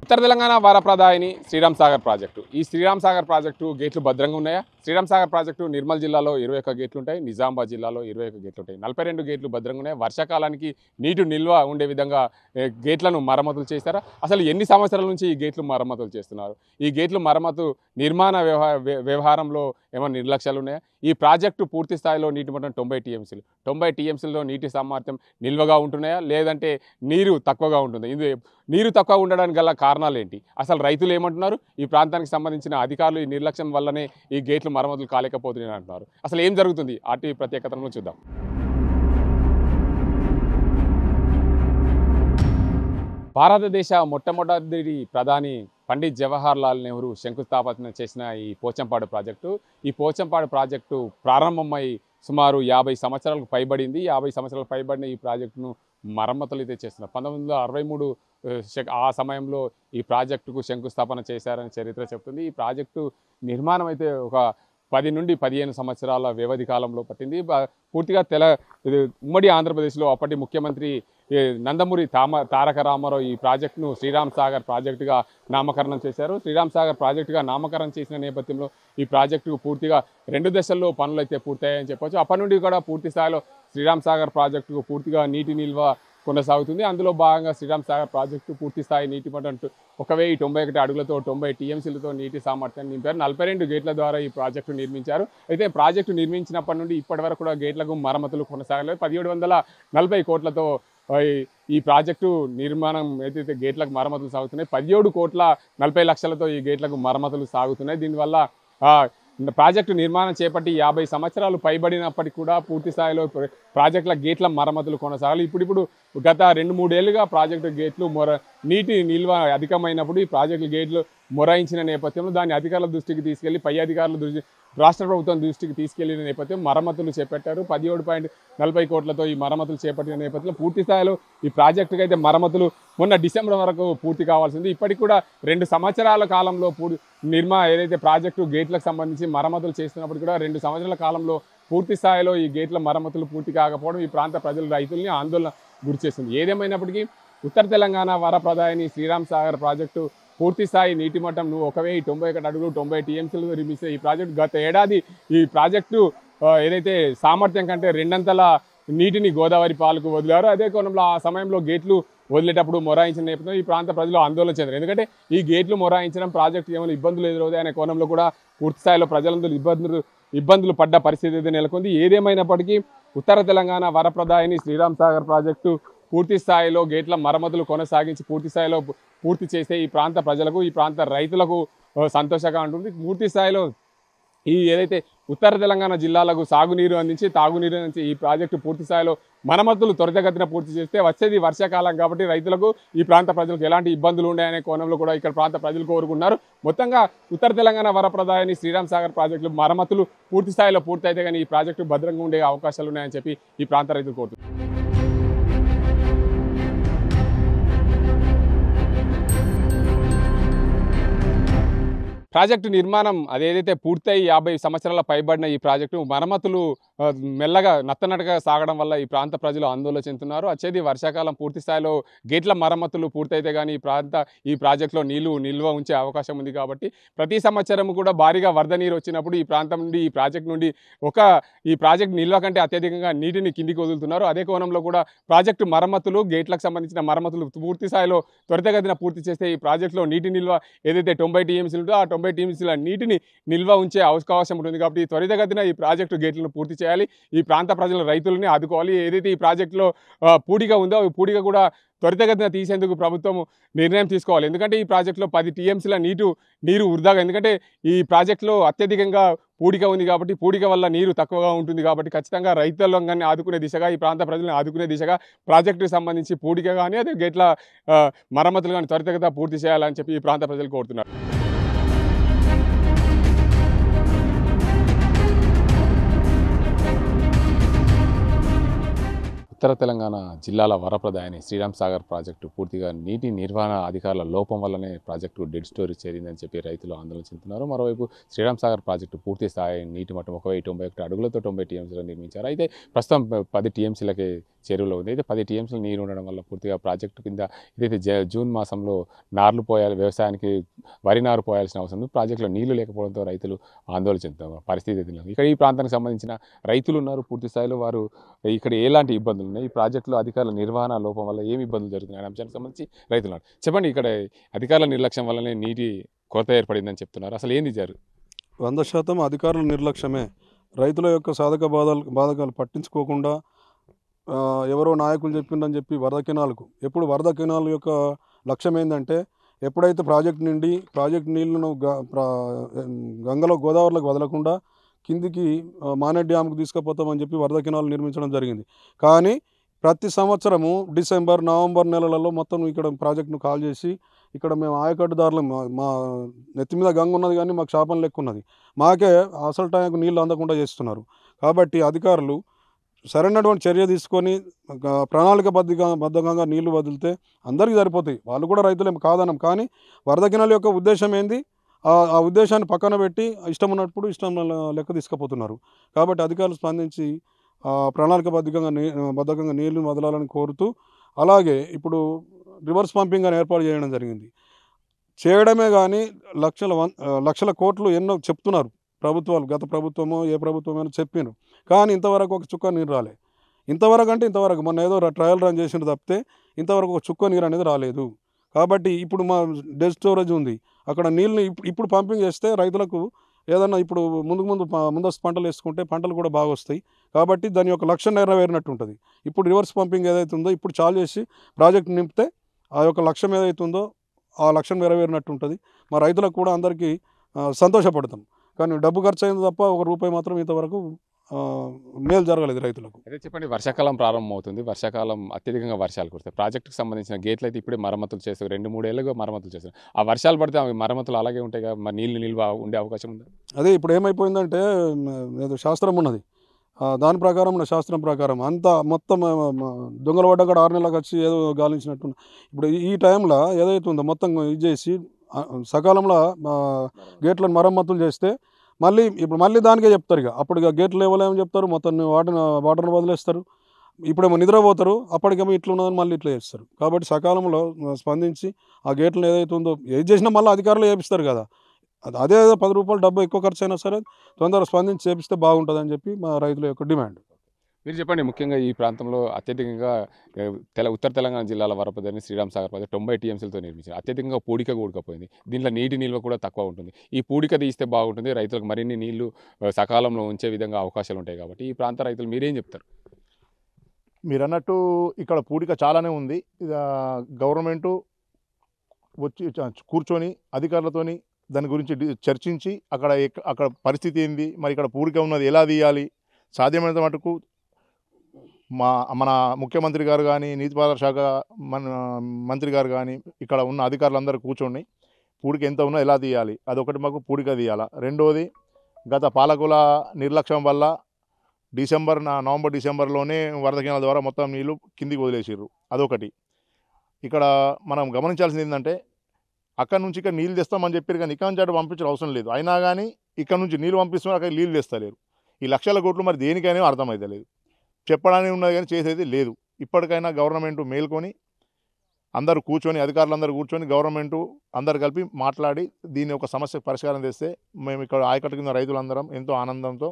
ఉత్తర Telangana వరప్రదాయిని Sriram Sagar project. ఈ Sriram Sagar project గేట్లు భద్రంగా ఉన్నాయా? శ్రీరామ్ సాగర్ ప్రాజెక్టు నిర్మల్ జిల్లాలో 21 గేట్లు ఉంటాయి, నిజామాబాద్ జిల్లాలో 21 గేట్లు ఉంటాయి. 42 గేట్లు భద్రంగా ఉన్నాయి. వర్షాకాలానికి నీటి నిల్వ ఉండే విధంగా గేట్లను మరమ్మతులు చేస్తారా? అసలు ఎన్ని సంవత్సరాల నుంచి ఈ గేట్లు మరమ్మతులు చేస్తున్నారు? ఈ గేట్లు మరమ్మతు నిర్మాణ వ్యవహారంలో ఏమైనా నిర్లక్ష్యాలు ఉన్నాయా? ఈ ప్రాజెక్టు పూర్తి స్థాయిలో నీటి మట్టం 90 టీఎంసీలు. 90 టీఎంసీలో నీటి సామర్థ్యం నిల్వగా ఉంటున్నాయా, లేదంటే నీరు తక్కువగా ఉంటుందా? ఇది నీరు తక్కువ ఉండడానికి గల కారణాలు ఏంటి? అసలు రైతులు ఏమంటున్నారు? ఈ ప్రాంతానికి సంబంధించిన అధికారులు ఈ నిర్లక్ష్యం వల్లనే ఈ గేట్లు మరమ్మతులు కాలేకపోతున్నాయని అంటున్నారు. అసలు ఏం జరుగుతుంది? ఆర్టీవీ ప్రత్యేకతను చూద్దాం. భారతదేశ మొట్టమొదటి ప్రధాని పండిత్ జవహర్ లాల్ నెహ్రూ శంకుస్థాపన చేసిన ఈ పోచంపాడు ప్రాజెక్టు. ఈ పోచంపాడు ప్రాజెక్టు ప్రారంభమై సుమారు 50 సంవత్సరాలకు పైబడింది. 50 సంవత్సరాలకు పైబడిన ఈ ప్రాజెక్టును మరమ్మతులు అయితే చేస్తున్నారు. 1963 ఆ సమయంలో ఈ ప్రాజెక్టుకు శంకుస్థాపన చేశారని చరిత్ర చెప్తుంది. ఈ ప్రాజెక్టు నిర్మాణం అయితే ఒక 10 నుండి 15 సంవత్సరాల వ్యవధి కాలంలో పట్టింది. పూర్తిగా ఉమ్మడి ఆంధ్రప్రదేశ్లో అప్పటి ముఖ్యమంత్రి నందమూరి తారక రామారావు ఈ ప్రాజెక్టును శ్రీరామ్ సాగర్ ప్రాజెక్టుగా నామకరణం చేశారు. శ్రీరామ్ సాగర్ ప్రాజెక్టుగా నామకరణం చేసిన నేపథ్యంలో ఈ ప్రాజెక్టుకు పూర్తిగా 2 దశల్లో పనులు అయితే పూర్తయ్యాయని చెప్పవచ్చు. అప్పటి నుండి కూడా పూర్తి స్థాయిలో శ్రీరామ్ సాగర్ ప్రాజెక్టుకు పూర్తిగా నీటి నిల్వ కొనసాగుతుంది. అందులో భాగంగా శ్రీరామ్ సాగర్ ప్రాజెక్టు పూర్తి స్థాయి నీటి మట్టం 1091 అడుగులతో 90 టీఎంసీలతో నీటి సామర్థ్యాన్ని నింపారు. 42 గేట్ల ద్వారా ఈ ప్రాజెక్టు నిర్మించారు. అయితే ప్రాజెక్టు నిర్మించినప్పటి నుండి ఇప్పటి వరకు కూడా గేట్లకు మరమ్మతులు కొనసాగలేదు. 1740 కోట్లతో ఈ ప్రాజెక్టు నిర్మాణం ఏదైతే గేట్లకు మరమ్మతులు సాగుతున్నాయి, 17,40,00,000తో ఈ గేట్లకు మరమ్మతులు సాగుతున్నాయి. దీనివల్ల ప్రాజెక్టు నిర్మాణం చేపట్టి 50 సంవత్సరాలు పైబడినప్పటికీ కూడా పూర్తి స్థాయిలో ప్రాజెక్టుల గేట్ల మరమ్మతులు కొనసాగాలి. ఇప్పుడు గత 2-3 ఏళ్లుగా ప్రాజెక్టు గేట్లు నీటి నిల్వ అధికమైనప్పుడు ఈ ప్రాజెక్టు గేట్లు మొరాయించిన నేపథ్యంలో దాన్ని అధికారుల దృష్టికి తీసుకెళ్లి పై అధికారుల రాష్ట్ర ప్రభుత్వం దృష్టికి తీసుకెళ్లిన నేపథ్యం మరమ్మతులు చేపట్టారు. 17,40 కోట్లతో ఈ మరమ్మతులు చేపట్టిన నేపథ్యంలో పూర్తి స్థాయిలో ఈ ప్రాజెక్టుకి అయితే మరమ్మతులు మొన్న డిసెంబర్ వరకు పూర్తి కావాల్సింది. ఇప్పటికి కూడా 2 సంవత్సరాల కాలంలో ఏదైతే ప్రాజెక్టు గేట్లకు సంబంధించి మరమ్మతులు చేస్తున్నప్పుడు కూడా 2 సంవత్సరాల కాలంలో పూర్తి స్థాయిలో ఈ గేట్ల మరమ్మతులు పూర్తి కాకపోవడం ఈ ప్రాంత రైతుల్ని ఆందోళన గురిచేస్తుంది. ఏదేమైనప్పటికీ ఉత్తర తెలంగాణ వరప్రదాయిని శ్రీరామ్ సాగర్ ప్రాజెక్టు పూర్తి స్థాయి నీటి మట్టం 1091 అడుగులు 90 టీఎంసీలు నిర్మిస్తే ఈ ప్రాజెక్టు గత ఏడాది ఈ ప్రాజెక్టు ఏదైతే సామర్థ్యం కంటే 2 అంతల నీటిని గోదావరి పాలకు వదిలారో అదే కోణంలో ఆ సమయంలో గేట్లు వదిలేటప్పుడు మొరాయించిన నేపథ్యంలో ఈ ప్రాంత ప్రజలు ఆందోళన చెందారు. ఎందుకంటే ఈ గేట్లు మొరాయించడం ప్రాజెక్టు ఏమైనా ఇబ్బందులు ఎదురవుతాయి అనే కోణంలో కూడా పూర్తి స్థాయిలో ప్రజలందరూ ఇబ్బందులు పడ్డ పరిస్థితి అయితే నెలకొంది. ఏదేమైనప్పటికీ ఉత్తర తెలంగాణ వరప్రదాయిని శ్రీరామ్ సాగర్ ప్రాజెక్టు పూర్తి స్థాయిలో గేట్ల మరమ్మతులు కొనసాగించి పూర్తి స్థాయిలో పూర్తి చేస్తే ఈ ప్రాంత ప్రజలకు ఈ ప్రాంత రైతులకు సంతోషంగా ఉంటుంది. పూర్తి స్థాయిలో ఏదైతే ఉత్తర తెలంగాణ జిల్లాలకు సాగునీరు అందించి తాగునీరు అందించి ఈ ప్రాజెక్టు పూర్తి స్థాయిలో మరమ్మతులు త్వరితగతిన పూర్తి చేస్తే వచ్చేది వర్షాకాలం కాబట్టి రైతులకు ఈ ప్రాంత ప్రజలకు ఎలాంటి ఇబ్బందులు ఉన్నాయనే కోణంలో కూడా ఇక్కడ ప్రాంత ప్రజలు కోరుకున్నారు. మొత్తంగా ఉత్తర తెలంగాణ వరప్రదాయిని శ్రీరామ్ సాగర్ ప్రాజెక్టులు మరమ్మతులు పూర్తి స్థాయిలో పూర్తి అయితే కానీ ఈ ప్రాజెక్టు భద్రంగా ఉండే అవకాశాలు ఉన్నాయని చెప్పి ఈ ప్రాంత రైతులు కోరుతున్నారు. ప్రాజెక్టు నిర్మాణం అదేదైతే పూర్తయి 50 సంవత్సరాల పైబడిన ఈ ప్రాజెక్టు మరమ్మతులు మెల్లగా నత్తనట్టుగా సాగడం వల్ల ఈ ప్రాంత ప్రజలు ఆందోళన చెందుతున్నారు. వచ్చేది వర్షాకాలం పూర్తి స్థాయిలో గేట్ల మరమ్మతులు పూర్తయితే కానీ ఈ ప్రాజెక్టులో నీళ్లు నిల్వ ఉంచే అవకాశం ఉంది. కాబట్టి ప్రతి సంవత్సరం కూడా భారీగా వరద నీరు వచ్చినప్పుడు ఈ ప్రాంతం నుండి ఈ ప్రాజెక్టు నుండి ఈ ప్రాజెక్టు నిల్వ కంటే అత్యధికంగా నీటిని కిందికి వదులుతున్నారు. అదే కోణంలో కూడా ప్రాజెక్టు మరమ్మతులు గేట్లకు సంబంధించిన మరమ్మతులు పూర్తి స్థాయిలో త్వరితగతిన పూర్తి చేస్తే ఈ ప్రాజెక్టులో నీటి నిల్వ ఏదైతే 90 టీఎంసీలు ఉందో ఆ 90 టీఎంసీల నీటిని నిల్వ ఉంచే అవకాశం ఉంటుంది. కాబట్టి త్వరితగతిన ఈ ప్రాజెక్టు గేట్లను పూర్తి చేయాలి. ఈ ప్రాంత ప్రజల రైతులని ఆదుకోవాలి. ఏదైతే ఈ ప్రాజెక్టులో పూడిక ఉందో ఈ పూడిక కూడా త్వరితగతిన తీసేందుకు ప్రభుత్వం నిర్ణయం తీసుకోవాలి. ఎందుకంటే ఈ ప్రాజెక్టులో 10 టీఎంసీల నీరు వృధాగా, ఎందుకంటే ఈ ప్రాజెక్టులో అత్యధికంగా పూడిక ఉంది కాబట్టి పూడిక వల్ల నీరు తక్కువగా ఉంటుంది. కాబట్టి ఖచ్చితంగా రైతులంగానే ఆదుకునే దిశగా ఈ ప్రాంత ప్రజలను ఆదుకునే దిశగా ప్రాజెక్టుకు సంబంధించి పూడిక కానీ అదే గేట్ల మరమ్మతులు కానీ త్వరితగతిన పూర్తి చేయాలని చెప్పి ఈ ప్రాంత ప్రజలు కోరుతున్నారు. ఉత్తర తెలంగాణ జిల్లాల వరప్రదాయని శ్రీరామ్ సాగర్ ప్రాజెక్టు పూర్తిగా నీటి నిర్వహణ అధికారుల లోపం వల్లనే ప్రాజెక్టు డెడ్ స్టోరీ చేరిందని చెప్పి రైతులు ఆందోళన చెందుతున్నారు. మరోవైపు శ్రీరామ్ సాగర్ ప్రాజెక్టు పూర్తి స్థాయి నీటి మట్టం 1091 అడుగులతో 90 టీఎంసీలో నిర్మించారు. అయితే ప్రస్తుతం 10 టీఎంసీలకే చెరువులో ఉంది. అయితే 10 టీఎంసీలు నీరు ఉండడం వల్ల పూర్తిగా ప్రాజెక్టు కింద ఏదైతే జూన్ మాసంలో నార్లు పోయాలి, వ్యవసాయానికి వరి నారు పోయాల్సిన అవసరం ఉంది. ప్రాజెక్టులో నీళ్లు లేకపోవడంతో రైతులు ఆందోళన చెందుతున్న పరిస్థితి ఎదురైంది. ఇక్కడ ఈ ప్రాంతానికి సంబంధించిన రైతులు ఉన్నారు. పూర్తి స్థాయిలో వారు ఇక్కడ ఎలాంటి ఇబ్బందులు ఉన్నాయి, ఈ ప్రాజెక్టులో అధికారుల నిర్వహణ లోపం వల్ల ఏమి ఇబ్బందులు జరుగుతున్నాయి అనే అంశానికి సంబంధించి రైతులు ఉన్నారు. చెప్పండి, ఇక్కడ అధికారుల నిర్లక్ష్యం వల్లనే నీటి కొరత ఏర్పడిందని చెప్తున్నారు. అసలు ఏంది జరుగు? 100% అధికారుల నిర్లక్ష్యమే. రైతుల యొక్క సాధక బాధకాలు పట్టించుకోకుండా ఎవరో నాయకులు చెప్పిందని చెప్పి ఎప్పుడు వరద కెనాల్ యొక్క లక్ష్యం ఏంటంటే, ఎప్పుడైతే ప్రాజెక్ట్ నీళ్లను గంగలో గోదావరిలోకి వదలకుండా కిందికి మానేట్ డ్యామ్కి తీసుకుపోతామని చెప్పి వరద కెనాల్ నిర్మించడం జరిగింది. కానీ ప్రతి సంవత్సరము డిసెంబర్, నవంబర్ నెలలలో మొత్తం ఇక్కడ ప్రాజెక్టును కాల్ చేసి, ఇక్కడ మేము ఆయకట్టుదారులు మా నెత్తి మీద గంగ ఉన్నది కానీ మాకు శాపం లెక్క ఉన్నది, మాకే అసలు టైంకు నీళ్ళు అందకుండా చేస్తున్నారు. కాబట్టి అధికారులు సరైనటువంటి చర్య తీసుకొని ప్రణాళికాబద్ధంగా నీళ్లు వదిలితే అందరికీ సరిపోతాయి. వాళ్ళు కూడా రైతులేం కాదనం. కానీ వరద కెనాల్ యొక్క ఉద్దేశం ఏంది, ఆ ఉద్దేశాన్ని పక్కన పెట్టి ఇష్టం ఉన్నప్పుడు ఇష్టం లెక్క తీసుకుపోతున్నారు. కాబట్టి అధికారులు స్పందించి ప్రణాళికాబద్ధంగా నీళ్లు వదలాలని కోరుతూ, అలాగే ఇప్పుడు రివర్స్ పంపింగ్ అని ఏర్పాటు చేయడం జరిగింది. చేయడమే కానీ లక్షల కోట్లు ఎన్నో చెప్తున్నారు ప్రభుత్వాలు, గత ప్రభుత్వమో ఏ ప్రభుత్వమైనా చెప్పినారు. కానీ ఇంతవరకు ఒక చుక్క నీరు రాలే. ఇంతవరకు మొన్న ఏదో ట్రయల్ రన్ చేసిన తప్పితే ఇంతవరకు ఒక చుక్క నీరు అనేది రాలేదు. కాబట్టి ఇప్పుడు మా డెడ్ స్టోరేజ్ ఉంది, అక్కడ నీళ్ళని ఇప్పుడు పంపింగ్ చేస్తే రైతులకు ఏదన్నా ఇప్పుడు ముందస్తు పంటలు వేసుకుంటే పంటలు కూడా బాగా వస్తాయి. కాబట్టి దాని యొక్క లక్ష్యం నెరవేరినట్టు ఉంటుంది. ఇప్పుడు రివర్స్ పంపింగ్ ఏదైతే ఉందో ఇప్పుడు చాలు చేసి ప్రాజెక్ట్ నింపితే ఆ యొక్క లక్ష్యం ఏదైతే ఉందో ఆ లక్ష్యం నెరవేరినట్టు ఉంటుంది. మా రైతులకు కూడా అందరికీ సంతోషపడతాం. కానీ డబ్బు ఖర్చు అయింది తప్ప ₹1 మాత్రం ఇంతవరకు మేలు జరగలేదు రైతులకు. అయితే చెప్పండి, వర్షాకాలం ప్రారంభమవుతుంది. వర్షాకాలం అత్యధికంగా వర్షాలు కురుస్తాయి. ప్రాజెక్టుకు సంబంధించిన గేట్లు అయితే ఇప్పుడే మరమ్మతులు చేస్తారు, 2-3 ఏళ్ళుగా మరమ్మతులు చేస్తారు. ఆ వర్షాలు పడితే అవి మరమ్మతులు అలాగే ఉంటాయి కదా, మరి నీళ్ళు నిల్వ ఉండే అవకాశం ఉందా? అదే ఇప్పుడు ఏమైపోయిందంటే, ఏదో శాస్త్రం ఉన్నది, దాని ప్రకారం శాస్త్రం ప్రకారం అంతా మొత్తం దొంగల పడ్డ కూడా 6 నెలలకు వచ్చి ఏదో గాలించినట్టు. ఇప్పుడు ఈ టైంలో ఏదైతే ఉందో మొత్తం ఇది చేసి సకాలంలో గేట్లను మరమ్మతులు చేస్తే మళ్ళీ దానికే చెప్తారు. అప్పుడు గేట్లు లేవలేమని చెప్తారు, మొత్తం వాటర్ని వదిలేస్తారు. ఇప్పుడేమో నిద్రపోతారు, అప్పటికేమో ఇట్లా ఉన్నదని మళ్ళీ ఇట్లా చేస్తారు. కాబట్టి సకాలంలో స్పందించి ఆ గేట్లు ఏదైతే ఉందో ఏది చేసినా మళ్ళీ అధికారులు చేపిస్తారు కదా, అదే ₹10 డబ్బు ఎక్కువ ఖర్చు అయినా సరే తొందరగా స్పందించి చేపిస్తే బాగుంటుందని చెప్పి మా రైతుల యొక్క డిమాండ్. మీరు చెప్పండి, ముఖ్యంగా ఈ ప్రాంతంలో అత్యధికంగా ఉత్తర తెలంగాణ జిల్లాల వరప్రదాయని శ్రీరామ్ సాగర్ ప్రాజెక్టు 90 టీఎంసీలతో నిర్మించారు. అత్యధికంగా పూడిక కూడకపోయింది. దీంట్లో నీటి నిల్వ కూడా తక్కువ ఉంటుంది. ఈ పూడిక తీస్తే బాగుంటుంది, రైతులకు మరిన్ని నీళ్లు సకాలంలో ఉంచే విధంగా అవకాశాలు ఉంటాయి. కాబట్టి ఈ ప్రాంత రైతులు మీరేం చెప్తారు? మీరు అన్నట్టు ఇక్కడ పూడిక చాలానే ఉంది. గవర్నమెంటు వచ్చి కూర్చొని అధికారులతోని దాని గురించి చర్చించి అక్కడ పరిస్థితి ఏంది, మరి ఇక్కడ పూడిక ఉన్నది ఎలా తీయాలి, సాధ్యమైనంత మటుకు మన ముఖ్యమంత్రి గారు కానీ, నీటిపారుదల శాఖ మంత్రి గారు కానీ, ఇక్కడ ఉన్న అధికారులందరూ కూర్చొని పూడిక ఎంత ఉన్నా ఎలా తీయాలి, అదొకటి మాకు పూడిక తీయాలా. రెండోది, గత పాలకుల నిర్లక్ష్యం వల్ల నవంబర్ డిసెంబర్లోనే వరద కెనాల్ ద్వారా మొత్తం నీళ్ళు కిందికి వదిలేసారు. అదొకటి. ఇక్కడ మనం గమనించాల్సింది ఏంటంటే, అక్కడ నుంచి ఇక్కడ నీళ్ళు తెస్తామని చెప్పారు కానీ ఇక్కడ నుంచి అటు పంపించడం అవసరం లేదు. అయినా కానీ ఇక్కడ నుంచి నీళ్ళు పంపిస్తున్నారు, అక్కడ నీళ్ళు తెస్తలేరు. ఈ లక్షల కోట్లు మరి దేనికైనా అర్థమైతే లేదు. చెప్పడానికి ఉన్నది కానీ చేసేది లేదు. ఇప్పటికైనా గవర్నమెంట్ మేల్కొని అందరూ కూర్చొని, అధికారులందరూ కూర్చొని గవర్నమెంటు అందరు కలిపి మాట్లాడి దీన్ని ఒక సమస్యకు పరిష్కారం తెస్తే మేము ఇక్కడ ఆయకట్టు కింద రైతులందరం ఎంతో ఆనందంతో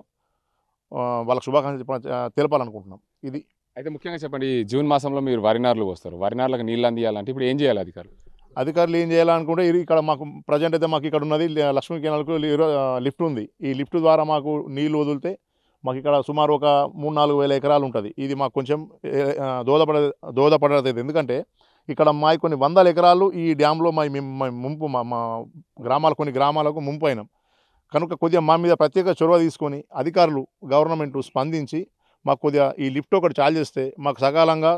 వాళ్ళకి శుభాకాంక్షలు తెలపాలనుకుంటున్నాం. ఇది అయితే ముఖ్యంగా చెప్పండి, జూన్ మాసంలో మీరు వరినార్లు వస్తారు, వరినార్లకు నీళ్ళు అందియాలంటే ఇప్పుడు ఏం చేయాలి అధికారులు ఏం చేయాలనుకుంటే, ఇక్కడ మాకు ప్రజెంట్ అయితే మాకు ఇక్కడ ఉన్నది లక్ష్మీ కెనాల్కు లిఫ్ట్ ఉంది. ఈ లిఫ్ట్ ద్వారా మాకు నీళ్ళు వదిలితే మాకు ఇక్కడ సుమారు ఒక 3-4 వేల ఎకరాలు ఉంటుంది. ఇది మాకు కొంచెం దోహదపడలేదు. ఎందుకంటే ఇక్కడ మా కొన్ని 100 ఎకరాలు ఈ డ్యాంలో ముంపు, మా కొన్ని గ్రామాలకు ముంపు అయినాం కనుక కొద్దిగా మా మీద ప్రత్యేక చొరవ తీసుకొని అధికారులు గవర్నమెంట్ స్పందించి మాకు కొద్దిగా ఈ లిఫ్ట్ ఒకటి చాలు చేస్తే మాకు సకాలంగా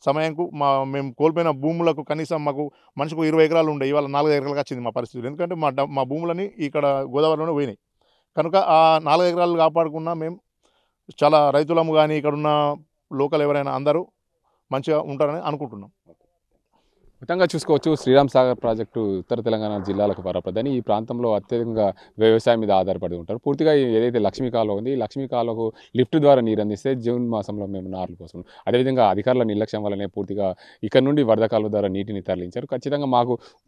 సమయంకు మేము కోల్పోయిన భూములకు కనీసం మాకు మనిషికి 20 ఎకరాలు ఉండే, ఇవాళ 4 ఎకరాలకు వచ్చింది మా పరిస్థితులు. ఎందుకంటే మా భూములని ఇక్కడ గోదావరిలోనే పోయినాయి కనుక ఆ 4 ఎకరాలు కాపాడుకున్నా మేము చాలా రైతులము కానీ ఇక్కడున్న లోకల్ ఎవరైనా అందరూ మంచిగా ఉంటారని అనుకుంటున్నాం. మొత్తంగా చూసుకోవచ్చు శ్రీరామ్ సాగర్ ప్రాజెక్టు ఉత్తర తెలంగాణ జిల్లాలకు వరప్రదని. ఈ ప్రాంతంలో అత్యధికంగా వ్యవసాయం మీద ఆధారపడి ఉంటారు. పూర్తిగా ఏదైతే లక్ష్మీ కాలువ ఉంది, ఈ లక్ష్మీ కాలువకు లిఫ్ట్ ద్వారా నీరు అందిస్తే జూన్ మాసంలో మేము నార్లు పోసుకున్నాం. అదేవిధంగా అధికారుల నిర్లక్ష్యం వల్లనే పూర్తిగా ఇక్కడ నుండి వరద కాలువ ద్వారా నీటిని తరలించారు. ఖచ్చితంగా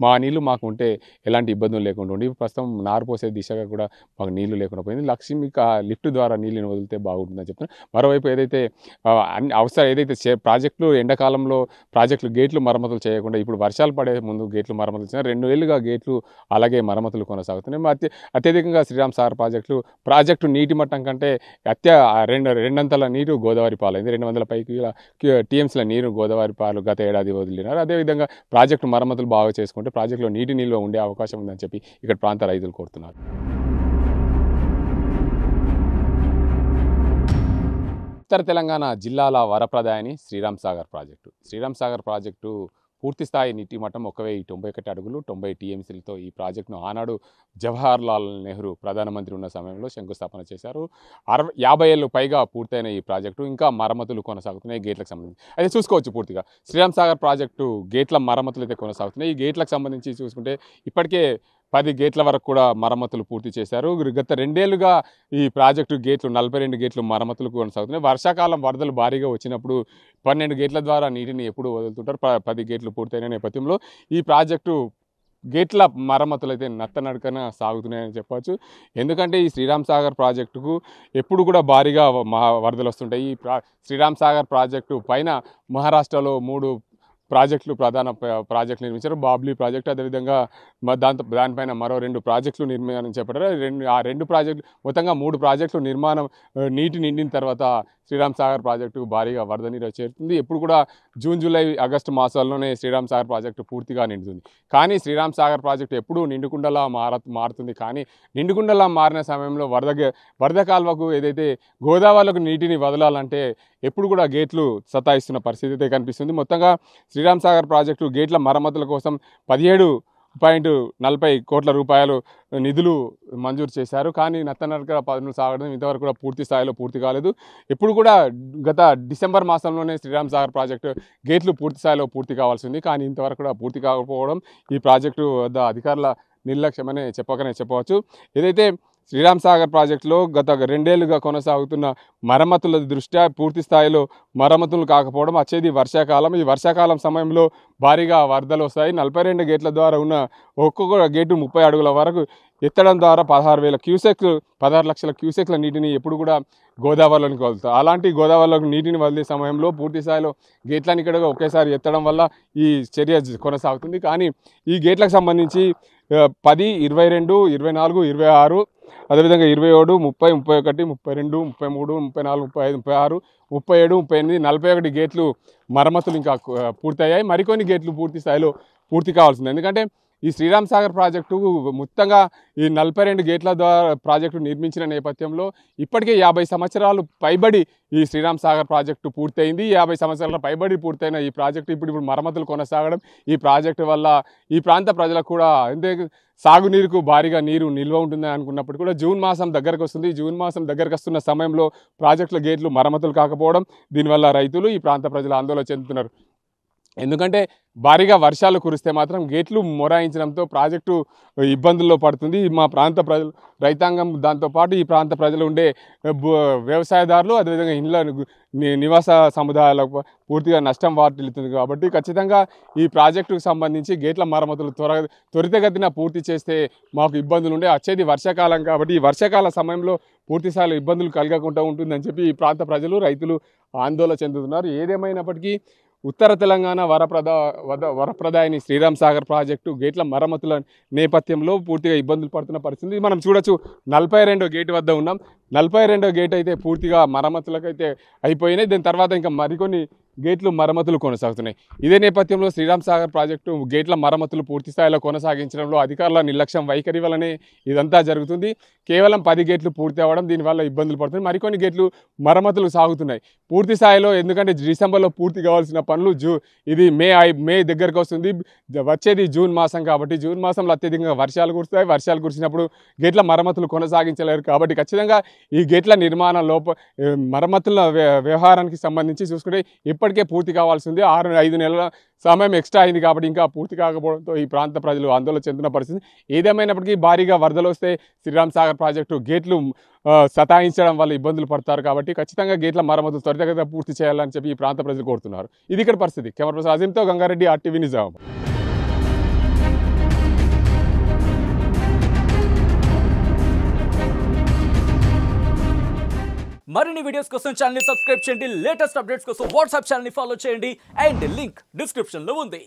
మా నీళ్లు మాకు ఉంటే ఎలాంటి ఇబ్బందులు లేకుండా ఉండి ప్రస్తుతం నారు పోసే దిశగా కూడా మాకు నీళ్లు లేకుండా పోయింది. లక్ష్మీ లిఫ్ట్ ద్వారా నీళ్ళని వదిలితే బాగుంటుందని చెప్తున్నాను. మరోవైపు ఏదైతే అన్ని అవసరం ఏదైతే ప్రాజెక్టులు ఎండాకాలంలో ప్రాజెక్టులు గేట్లు మరమ్మతులు చేయకుండా ఇప్పుడు వర్షాలు పడే ముందు గేట్లు మరమ్మతులు చేసిన 2 ఏళ్లుగా గేట్లు అలాగే మరమ్మతులు కొనసాగుతున్నాయి. అత్యధికంగా శ్రీరామ్ సాగర్ ప్రాజెక్టు నీటి మట్టం కంటే రెండంతల నీరు గోదావరి పాలైంది. 200 పైకి టీఎంసీల నీరు గోదావరి పాలు గత ఏడాది వదిలినారు. అదేవిధంగా ప్రాజెక్టు మరమ్మతులు బాగా చేసుకుంటే ప్రాజెక్టులో నీటి నిల్వ ఉండే అవకాశం ఉందని చెప్పి ఇక్కడ ప్రాంత రైతులు కోరుతున్నారు. ఉత్తర తెలంగాణ జిల్లాల వరప్రదాయని శ్రీరామ్ సాగర్ ప్రాజెక్టు పూర్తి స్థాయి నీటి మట్టం 1091 అడుగులు 90 టీఎంసీలతో ఈ ప్రాజెక్టును ఆనాడు జవహర్ లాల్ నెహ్రూ ప్రధానమంత్రి ఉన్న సమయంలో శంకుస్థాపన చేశారు. 50 ఏళ్ళు పైగా పూర్తయిన ఈ ప్రాజెక్టు ఇంకా మరమ్మతులు కొనసాగుతున్నాయి గేట్లకు సంబంధించి. అయితే చూసుకోవచ్చు పూర్తిగా శ్రీరామ్ సాగర్ ప్రాజెక్టు గేట్ల మరమ్మతులు అయితే కొనసాగుతున్నాయి. ఈ గేట్లకు సంబంధించి చూసుకుంటే ఇప్పటికే 10 గేట్ల వరకు కూడా మరమ్మతులు పూర్తి చేశారు. గత 2 ఏళ్లుగా ఈ ప్రాజెక్టు గేట్లు 42 గేట్లు మరమ్మతులు కొనసాగుతున్నాయి. వర్షాకాలం వరదలు భారీగా వచ్చినప్పుడు 12 గేట్ల ద్వారా నీటిని ఎప్పుడు వదులుతుంటారు. 10 గేట్లు పూర్తయిన నేపథ్యంలో ఈ ప్రాజెక్టు గేట్ల మరమ్మతులు అయితే నత్తనడకన సాగుతున్నాయని చెప్పవచ్చు. ఎందుకంటే ఈ శ్రీరామ్ సాగర్ ప్రాజెక్టుకు ఎప్పుడు కూడా భారీగా వరదలు వస్తుంటాయి. ఈ శ్రీరామ్ సాగర్ ప్రాజెక్టు పైన మహారాష్ట్రలో 3 ప్రధాన ప్రాజెక్టులు నిర్మించారు. బాబ్లీ ప్రాజెక్టు, అదేవిధంగా దానిపైన మరో 2 ప్రాజెక్టులు నిర్మాణం చేపట్టారు. ఆ రెండు ప్రాజెక్టులు మొత్తంగా 3 ప్రాజెక్టులు నిర్మాణం నీటి నిండిన తర్వాత శ్రీరామ్ సాగర్ ప్రాజెక్టు భారీగా వరద నీరు చేరుతుంది. ఎప్పుడు కూడా జూన్, జూలై, ఆగస్టు మాసాల్లోనే శ్రీరామ్ సాగర్ ప్రాజెక్టు పూర్తిగా నిండుతుంది. కానీ శ్రీరామ్ సాగర్ ప్రాజెక్టు ఎప్పుడూ నిండుకుండలా మారుతుంది. కానీ నిండుకుండలా మారిన సమయంలో వరద కాల్వకు ఏదైతే గోదావరిలోకి నీటిని వదలాలంటే ఎప్పుడు కూడా గేట్లు సతాయిస్తున్న పరిస్థితి అయితే కనిపిస్తుంది. మొత్తంగా శ్రీరామ్ సాగర్ ప్రాజెక్టు గేట్ల మరమ్మతుల కోసం 17.40 కోట్ల రూపాయలు నిధులు మంజూరు చేశారు. కానీ నత్తనడక పనులు సాగడం ఇంతవరకు కూడా పూర్తి స్థాయిలో పూర్తి కాలేదు. ఎప్పుడు కూడా గత డిసెంబర్ మాసంలోనే శ్రీరామ్ సాగర్ ప్రాజెక్టు గేట్లు పూర్తి స్థాయిలో పూర్తి కావాల్సి ఉంది. కానీ ఇంతవరకు కూడా పూర్తి కాకపోవడం ఈ ప్రాజెక్టు వద్ద అధికారుల నిర్లక్ష్యమనే చెప్పవచ్చు. ఏదైతే శ్రీరామ్ సాగర్ ప్రాజెక్టులో గత 2 ఏళ్లుగా కొనసాగుతున్న మరమ్మతుల దృష్ట్యా పూర్తి స్థాయిలో మరమ్మతులు కాకపోవడం, వచ్చేది వర్షాకాలం. ఈ వర్షాకాలం సమయంలో భారీగా వరదలు వస్తాయి. 42 గేట్ల ద్వారా ఉన్న ఒక్కొక్క గేటు 30 అడుగుల వరకు ఎత్తడం ద్వారా 16 లక్షల క్యూసెక్ల నీటిని ఎప్పుడు కూడా గోదావరిలోనికి వదులుతారు. అలాంటి గోదావరిలోకి నీటిని వదిలే సమయంలో పూర్తి స్థాయిలో గేట్లని ఇక్కడ ఒకేసారి ఎత్తడం వల్ల ఈ చర్య కొనసాగుతుంది. కానీ ఈ గేట్లకు సంబంధించి 10, 22, 24, 26, అదేవిధంగా 27, 30, 31, 32, 33, 34, 35, 36, 37, 38, 41 గేట్లు మరమ్మతులు ఇంకా పూర్తయ్యాయి. మరికొన్ని గేట్లు పూర్తి స్థాయిలో పూర్తి కావాల్సింది. ఎందుకంటే ఈ శ్రీరామ్ సాగర్ ప్రాజెక్టు మొత్తంగా ఈ 42 గేట్ల ద్వారా ప్రాజెక్టు నిర్మించిన నేపథ్యంలో ఇప్పటికే 50 సంవత్సరాలు పైబడి ఈ శ్రీరామ్ సాగర్ ప్రాజెక్టు పూర్తయింది. 50 సంవత్సరాల పైబడి పూర్తయిన ఈ ప్రాజెక్టు ఇప్పుడు మరమ్మతులు కొనసాగడం, ఈ ప్రాజెక్టు వల్ల ఈ ప్రాంత ప్రజలకు కూడా సాగునీరుకు భారీగా నీరు నిల్వ ఉంటుందని అనుకున్నప్పుడు కూడా జూన్ మాసం దగ్గరకు వస్తుంది. జూన్ మాసం దగ్గరకు వస్తున్న సమయంలో ప్రాజెక్టుల గేట్లు మరమ్మతులు కాకపోవడం, దీనివల్ల రైతులు ఈ ప్రాంత ప్రజలు ఆందోళన చెందుతున్నారు. ఎందుకంటే భారీగా వర్షాలు కురిస్తే మాత్రం గేట్లు మొరాయించడంతో ప్రాజెక్టు ఇబ్బందుల్లో పడుతుంది. మా ప్రాంత ప్రజలు, రైతాంగం, దాంతోపాటు ఈ ప్రాంత ప్రజలు ఉండే వ్యవసాయదారులు, అదేవిధంగా ఇండ్ల నివాస సముదాయాలకు పూర్తిగా నష్టం వాటిల్లుతుంది. కాబట్టి ఖచ్చితంగా ఈ ప్రాజెక్టుకు సంబంధించి గేట్ల మరమ్మతులు త్వరితగతిన పూర్తి చేస్తే మాకు ఇబ్బందులు ఉండే. వచ్చేది వర్షాకాలం కాబట్టి ఈ వర్షాకాల సమయంలో పూర్తిస్థాయిలో ఇబ్బందులు కలగకుండా ఉంటుందని చెప్పి ఈ ప్రాంత ప్రజలు, రైతులు ఆందోళన చెందుతున్నారు. ఏదేమైనప్పటికీ ఉత్తర తెలంగాణ వరప్రదాయని శ్రీరామ్ సాగర్ ప్రాజెక్టు గేట్ల మరమ్మతుల నేపథ్యంలో పూర్తిగా ఇబ్బందులు పడుతున్న పరిస్థితి మనం చూడొచ్చు. 42వ గేటు వద్ద ఉన్నాం. 42వ గేట్ అయితే పూర్తిగా మరమ్మతులకైతే అయిపోయినాయి. దాని తర్వాత ఇంకా మరికొన్ని గేట్లు మరమ్మతులు కొనసాగుతున్నాయి. ఇదే నేపథ్యంలో శ్రీరామ్ సాగర్ ప్రాజెక్టు గేట్ల మరమ్మతులు పూర్తి స్థాయిలో కొనసాగించడంలో అధికారుల నిర్లక్ష్యం వైఖరి వల్లనే ఇదంతా జరుగుతుంది. కేవలం 10 గేట్లు పూర్తి అవ్వడం, దీనివల్ల ఇబ్బందులు పడుతుంది. మరికొన్ని గేట్లు మరమ్మతులు సాగుతున్నాయి పూర్తి స్థాయిలో. ఎందుకంటే డిసెంబర్లో పూర్తి కావాల్సిన పనులు ఇది మే దగ్గరకు వస్తుంది. వచ్చేది జూన్ మాసం కాబట్టి జూన్ మాసంలో అత్యధికంగా వర్షాలు కురుస్తాయి. వర్షాలు కురిసినప్పుడు గేట్ల మరమ్మతులు కొనసాగించలేరు. కాబట్టి ఖచ్చితంగా ఈ గేట్ల నిర్మాణ మరమ్మతుల వ్యవహారానికి సంబంధించి చూసుకుంటే ఇప్పటికే పూర్తి కావాల్సి ఉంది. 5 నెలల సమయం ఎక్స్ట్రా అయింది కాబట్టి ఇంకా పూర్తి కాకపోవడంతో ఈ ప్రాంత ప్రజలు ఆందోళన చెందుతున్న పరిస్థితి. ఏదేమైనప్పటికీ భారీగా వరదలు వస్తే శ్రీరామ్ సాగర్ ప్రాజెక్టు గేట్లు సతాయించడం వల్ల ఇబ్బందులు పడతారు కాబట్టి ఖచ్చితంగా గేట్ల మరమ్మతులు త్వరితగతిన పూర్తి చేయాలని చెప్పి ఈ ప్రాంత ప్రజలు కోరుతున్నారు. ఇది ఇక్కడ పరిస్థితి. కెమెరా పర్సన్ అజీంతో గంగారెడ్డి, RTV నిజామాబాద్. మరిన్ని వీడియోస్ కోసం ఛానల్ ని సబ్స్క్రైబ్ చేయండి. లేటెస్ట్ అప్డేట్స్ కోసం వాట్సాప్ ఛానల్ ని ఫాలో చేయండి. అండ్ లింక్ డిస్క్రిప్షన్ లో ఉంది.